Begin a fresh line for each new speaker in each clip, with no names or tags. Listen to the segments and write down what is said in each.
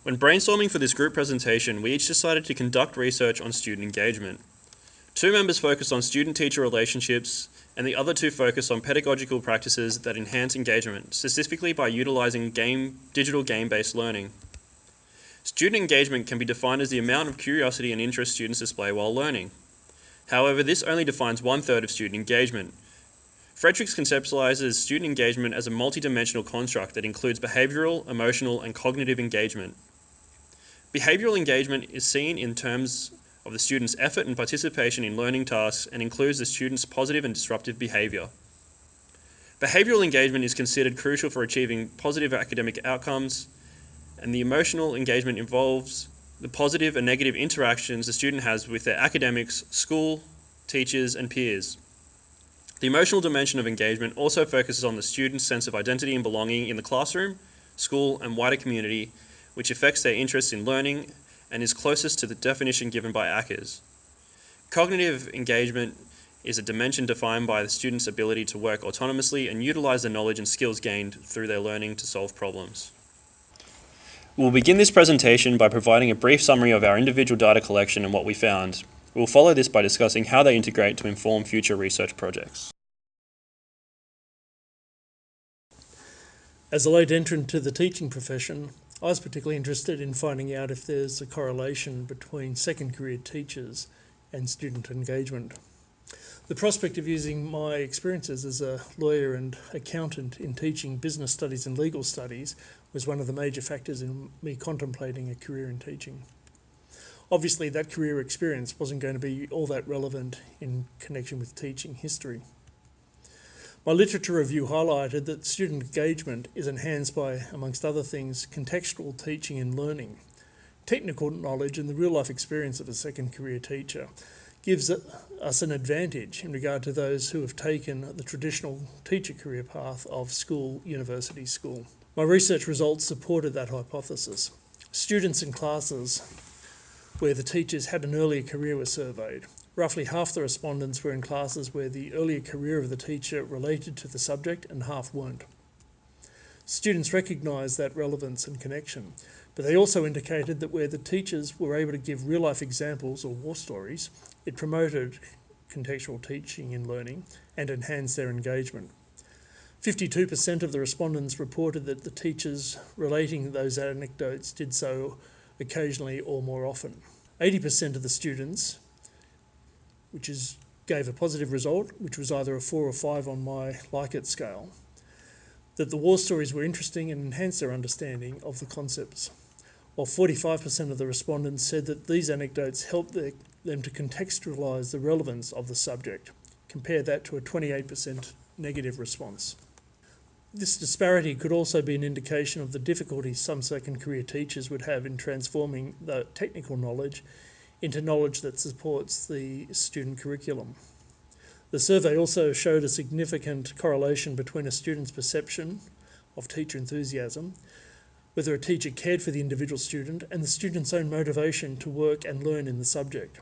When brainstorming for this group presentation, we each decided to conduct research on student engagement. Two members focused on student-teacher relationships, and the other two focused on pedagogical practices that enhance engagement, specifically by utilizing digital game-based learning. Student engagement can be defined as the amount of curiosity and interest students display while learning. However, this only defines 1/3 of student engagement. Fredericks conceptualizes student engagement as a multidimensional construct that includes behavioral, emotional, and cognitive engagement. Behavioral engagement is seen in terms of the student's effort and participation in learning tasks and includes the student's positive and disruptive behavior. Behavioral engagement is considered crucial for achieving positive academic outcomes, and the emotional engagement involves the positive and negative interactions the student has with their academics, school, teachers, and peers. The emotional dimension of engagement also focuses on the student's sense of identity and belonging in the classroom, school, and wider community, which affects their interest in learning and is closest to the definition given by Ackers. Cognitive engagement is a dimension defined by the student's ability to work autonomously and utilize the knowledge and skills gained through their learning to solve problems. We'll begin this presentation by providing a brief summary of our individual data collection and what we found. We'll follow this by discussing how they integrate to inform future research projects.
As a late entrant to the teaching profession, I was particularly interested in finding out if there's a correlation between second career teachers and student engagement. The prospect of using my experiences as a lawyer and accountant in teaching business studies and legal studies was one of the major factors in me contemplating a career in teaching. Obviously, that career experience wasn't going to be all that relevant in connection with teaching history. My literature review highlighted that student engagement is enhanced by, amongst other things, contextual teaching and learning. Technical knowledge and the real-life experience of a second career teacher gives us an advantage in regard to those who have taken the traditional teacher career path of school, university, school. My research results supported that hypothesis. Students in classes where the teachers had an earlier career were surveyed. Roughly half the respondents were in classes where the earlier career of the teacher related to the subject and half weren't. Students recognised that relevance and connection, but they also indicated that where the teachers were able to give real-life examples or war stories, it promoted contextual teaching and learning and enhanced their engagement. 52% of the respondents reported that the teachers relating those anecdotes did so occasionally or more often. 80% of the students, gave a positive result, which was either a 4 or 5 on my like-it scale, that the war stories were interesting and enhanced their understanding of the concepts, while 45% of the respondents said that these anecdotes helped them to contextualise the relevance of the subject. Compare that to a 28% negative response. This disparity could also be an indication of the difficulties some second career teachers would have in transforming the technical knowledge into knowledge that supports the student curriculum. The survey also showed a significant correlation between a student's perception of teacher enthusiasm, whether a teacher cared for the individual student, and the student's own motivation to work and learn in the subject.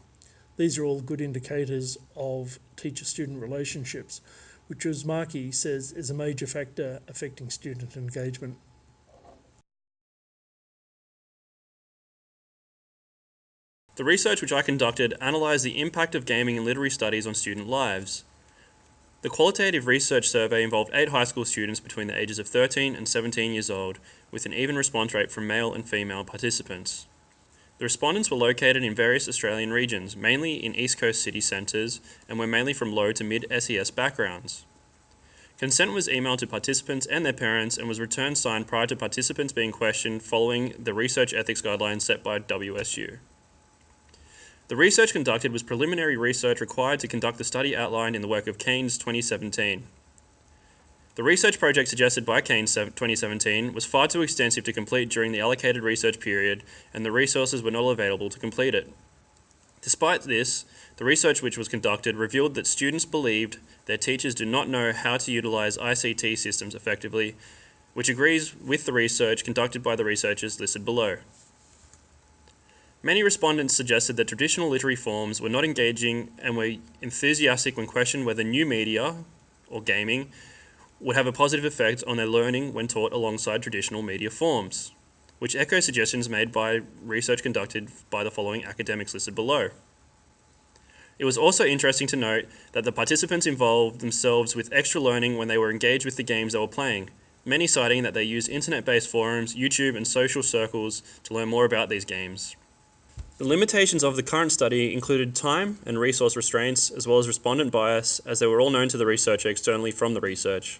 These are all good indicators of teacher-student relationships, which, as Markey says, is a major factor affecting student engagement.
The research which I conducted analysed the impact of gaming and literary studies on student lives. The qualitative research survey involved 8 high school students between the ages of 13 and 17 years old, with an even response rate from male and female participants. The respondents were located in various Australian regions, mainly in East Coast city centres, and were mainly from low to mid-SES backgrounds. Consent was emailed to participants and their parents and was returned signed prior to participants being questioned following the research ethics guidelines set by WSU. The research conducted was preliminary research required to conduct the study outlined in the work of Keynes 2017. The research project suggested by Keynes 2017 was far too extensive to complete during the allocated research period, and the resources were not available to complete it. Despite this, the research which was conducted revealed that students believed their teachers do not know how to utilize ICT systems effectively, which agrees with the research conducted by the researchers listed below. Many respondents suggested that traditional literary forms were not engaging and were enthusiastic when questioned whether new media, or gaming, would have a positive effect on their learning when taught alongside traditional media forms. which echo suggestions made by research conducted by the following academics listed below. It was also interesting to note that the participants involved themselves with extra learning when they were engaged with the games they were playing, many citing that they used internet-based forums, YouTube, and social circles to learn more about these games. The limitations of the current study included time and resource restraints, as well as respondent bias, as they were all known to the researcher externally from the research.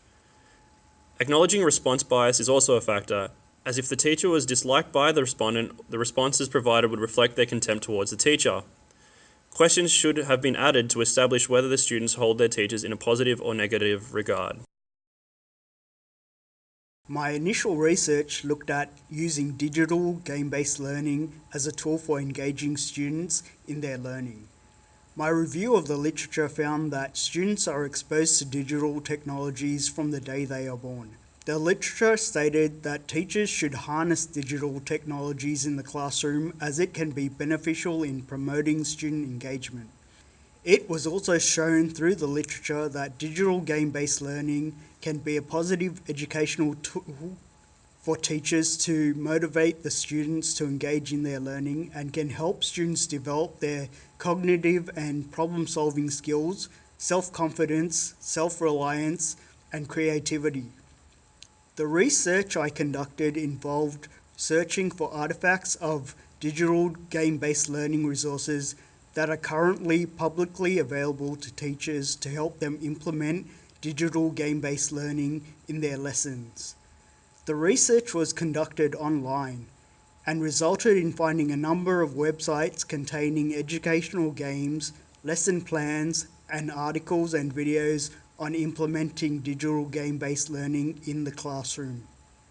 Acknowledging response bias is also a factor, as if the teacher was disliked by the respondent, the responses provided would reflect their contempt towards the teacher. Questions should have been added to establish whether the students hold their teachers in a positive or negative regard.
My initial research looked at using digital game-based learning as a tool for engaging students in their learning. My review of the literature found that students are exposed to digital technologies from the day they are born. The literature stated that teachers should harness digital technologies in the classroom as it can be beneficial in promoting student engagement. It was also shown through the literature that digital game-based learning can be a positive educational tool for teachers to motivate the students to engage in their learning and can help students develop their cognitive and problem-solving skills, self-confidence, self-reliance, and creativity. The research I conducted involved searching for artifacts of digital game-based learning resources that are currently publicly available to teachers to help them implement digital game-based learning in their lessons. The research was conducted online and resulted in finding a number of websites containing educational games, lesson plans, and articles and videos on implementing digital game-based learning in the classroom.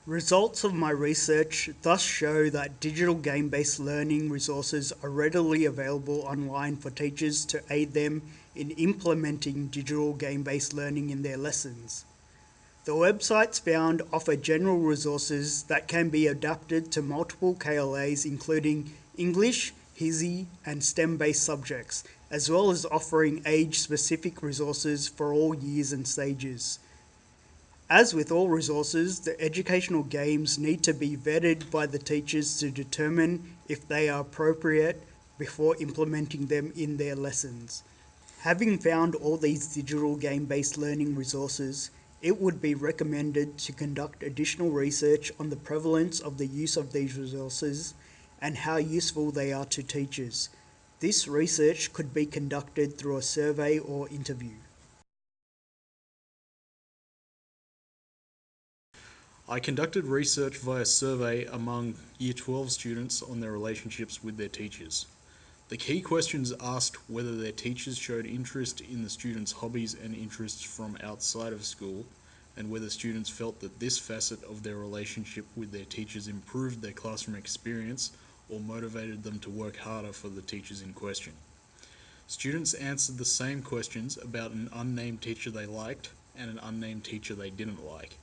Results of my research thus show that digital game-based learning resources are readily available online for teachers to aid them in implementing digital game-based learning in their lessons. The websites found offer general resources that can be adapted to multiple KLAs including English, HISI, and STEM-based subjects, as well as offering age-specific resources for all years and stages. As with all resources, the educational games need to be vetted by the teachers to determine if they are appropriate before implementing them in their lessons. Having found all these digital game-based learning resources, it would be recommended to conduct additional research on the prevalence of the use of these resources and how useful they are to teachers. This research could be conducted through a survey or interview.
I conducted research via survey among Year 12 students on their relationships with their teachers. The key questions asked whether their teachers showed interest in the students' hobbies and interests from outside of school, and whether students felt that this facet of their relationship with their teachers improved their classroom experience or motivated them to work harder for the teachers in question. Students answered the same questions about an unnamed teacher they liked and an unnamed teacher they didn't like.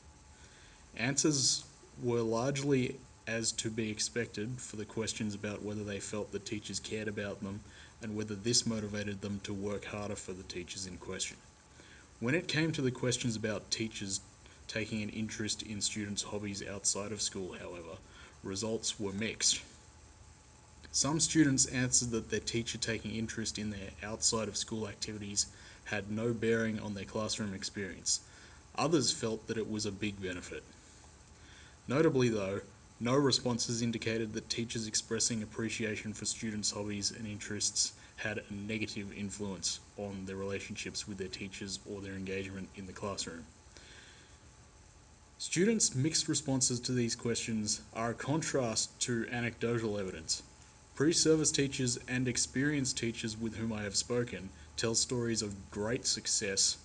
Answers were largely as to be expected for the questions about whether they felt the teachers cared about them and whether this motivated them to work harder for the teachers in question. When it came to the questions about teachers taking an interest in students' hobbies outside of school, however, results were mixed. Some students answered that their teacher taking interest in their outside of school activities had no bearing on their classroom experience. Others felt that it was a big benefit. Notably though, no responses indicated that teachers expressing appreciation for students' hobbies and interests had a negative influence on their relationships with their teachers or their engagement in the classroom. Students' mixed responses to these questions are a contrast to anecdotal evidence. Pre-service teachers and experienced teachers with whom I have spoken tell stories of great success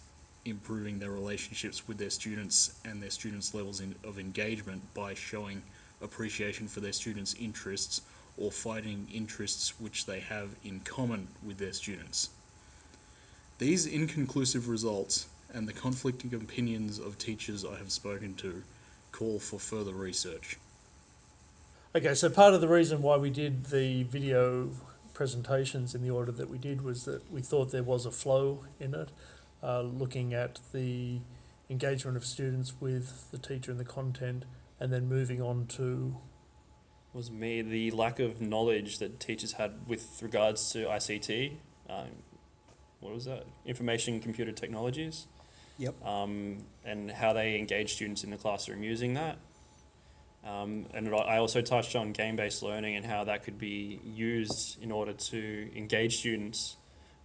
improving their relationships with their students and their students' levels of engagement by showing appreciation for their students' interests or finding interests which they have in common with their students. These inconclusive results and the conflicting opinions of teachers I have spoken to call for further research.
Okay, so part of the reason why we did the video presentations in the order that we did was that we thought there was a flow in it, looking at the engagement of students with the teacher and the content, and then moving on to
was me, the lack of knowledge that teachers had with regards to ICT. What was that? Information computer technologies.
Yep.
And how they engage students in the classroom using that. And I also touched on game-based learning and how that could be used in order to engage students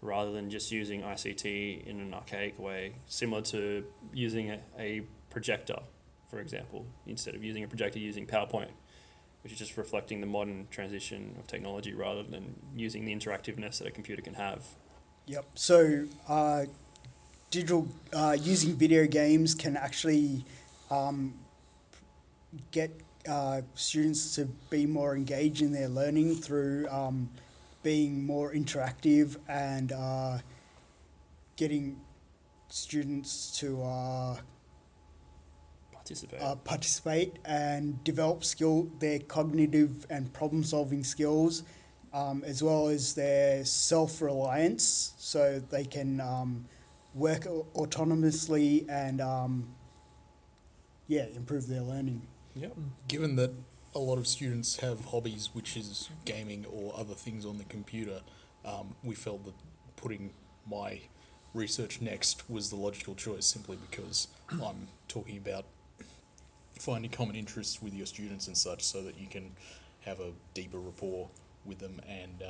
rather than just using ICT in an archaic way, similar to using a projector, for example, instead of using a projector, using PowerPoint, which is just reflecting the modern transition of technology rather than using the interactiveness that a computer can have.
Yep. So digital using video games can actually get students to be more engaged in their learning through being more interactive and getting students to
Participate.
participate and develop their cognitive and problem solving skills, as well as their self reliance, so they can work autonomously and improve their learning.
Yep.
Given that a lot of students have hobbies, which is gaming or other things on the computer, we felt that putting my research next was the logical choice, simply because I'm talking about finding common interests with your students and such, so that you can have a deeper rapport with them, and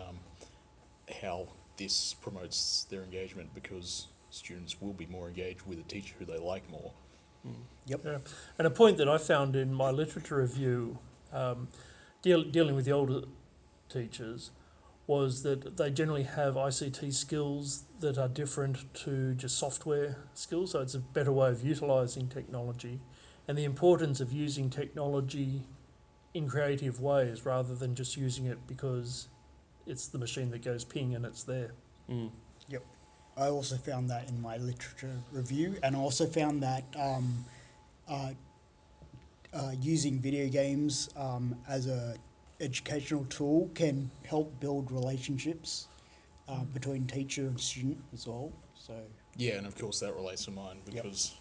how this promotes their engagement, because students will be more engaged with a teacher who they like more.
Yep.
Yeah. And a point that I found in my literature review, dealing with the older teachers, was that they generally have ICT skills that are different to just software skills. So it's a better way of utilising technology, and the importance of using technology in creative ways rather than just using it because it's the machine that goes ping and it's there.
Mm.
Yep. I also found that in my literature review, and I also found that uh, using video games as a educational tool can help build relationships between teacher and student as well. So
Yeah, and of course that relates to mine,
Yep.
because,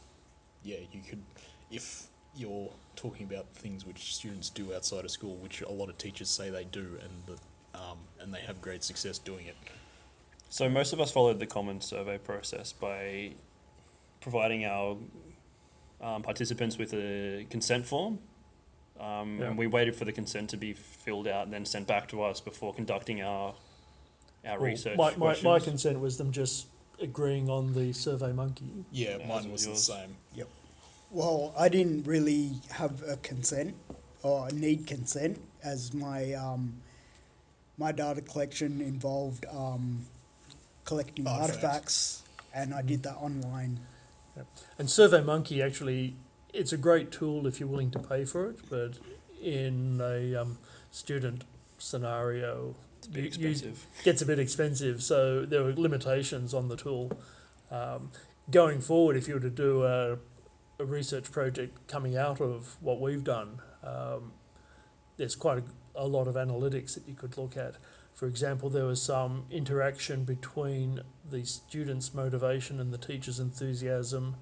yeah, you could, if you're talking about things which students do outside of school, which a lot of teachers say they do, and they have great success doing it.
So most of us followed the common survey process by providing our participants with a consent form,
Yeah.
and we waited for the consent to be filled out and then sent back to us before conducting our
Well,
research
my
questions.
consent was them just agreeing on the Survey Monkey.
Yeah,
Yeah, as
mine
was
was the
yours.
same.
yep. Well, I didn't really have a consent or need consent, as my data collection involved collecting artifacts, and I did that online.
Yeah. And Survey Monkey actually, it's a great tool if you're willing to pay for it, but in a student scenario,
It's a bit expensive.
gets a bit expensive. So there were limitations on the tool. Going forward, if you were to do a research project coming out of what we've done, there's quite a lot of analytics that you could look at. For example, there was some interaction between the student's motivation and the teacher's enthusiasm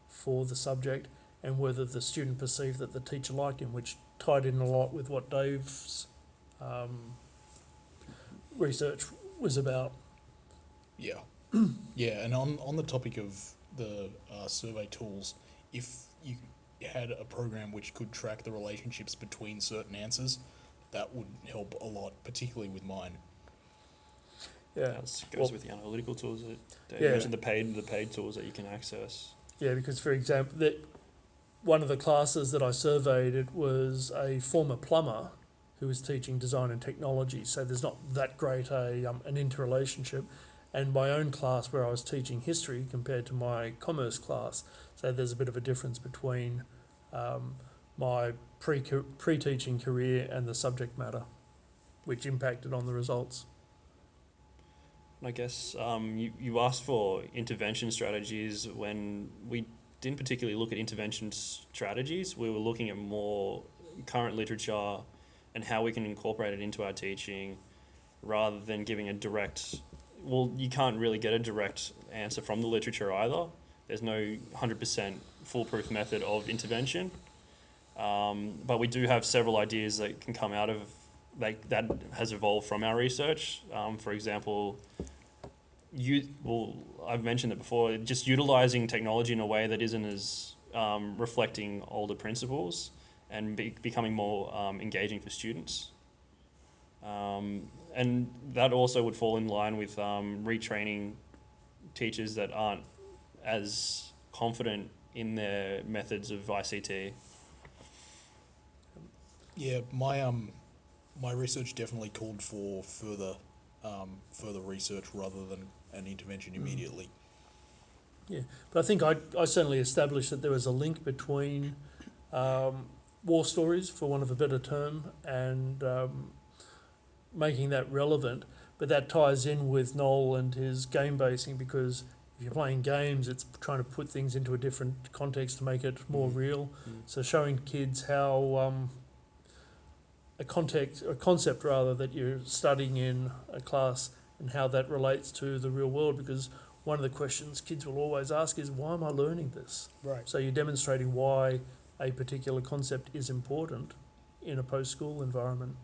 for the subject, and whether the student perceived that the teacher liked him, which tied in a lot with what Dave's research was about.
Yeah. Yeah, and on the topic of the survey tools, if you had a program which could track the relationships between certain answers, that would help a lot, particularly with mine.
Yeah,
That goes
well,
with the analytical tools that you
yeah,
mentioned, the paid tools that you can access.
yeah. Because for example, one of the classes that I surveyed, it was a former plumber who was teaching design and technology. So there's not that great an interrelationship. And my own class, where I was teaching history, compared to my commerce class, so there's a bit of a difference between my pre-teaching career and the subject matter, which impacted on the results.
I guess you asked for intervention strategies when we didn't particularly look at intervention strategies. We were looking at more current literature and how we can incorporate it into our teaching rather than giving a direct. Well, you can't really get a direct answer from the literature either. There's no 100% foolproof method of intervention. But we do have several ideas that can come out of that has evolved from our research. For example, I've mentioned it before, just utilizing technology in a way that isn't as reflecting older principles and becoming more engaging for students. And that also would fall in line with retraining teachers that aren't as confident in their methods of ICT.
Yeah, my research definitely called for further research rather than an intervention immediately.
Yeah, but I think I certainly established that there was a link between war stories, for want of a better term, and making that relevant. But that ties in with Noel and his game basing, because if you're playing games, it's trying to put things into a different context to make it more real. So showing kids how a concept rather, that you're studying in a class, and how that relates to the real world, because one of the questions kids will always ask is, why am I learning this?
Right.
So you're demonstrating why a particular concept is important in a post-school environment.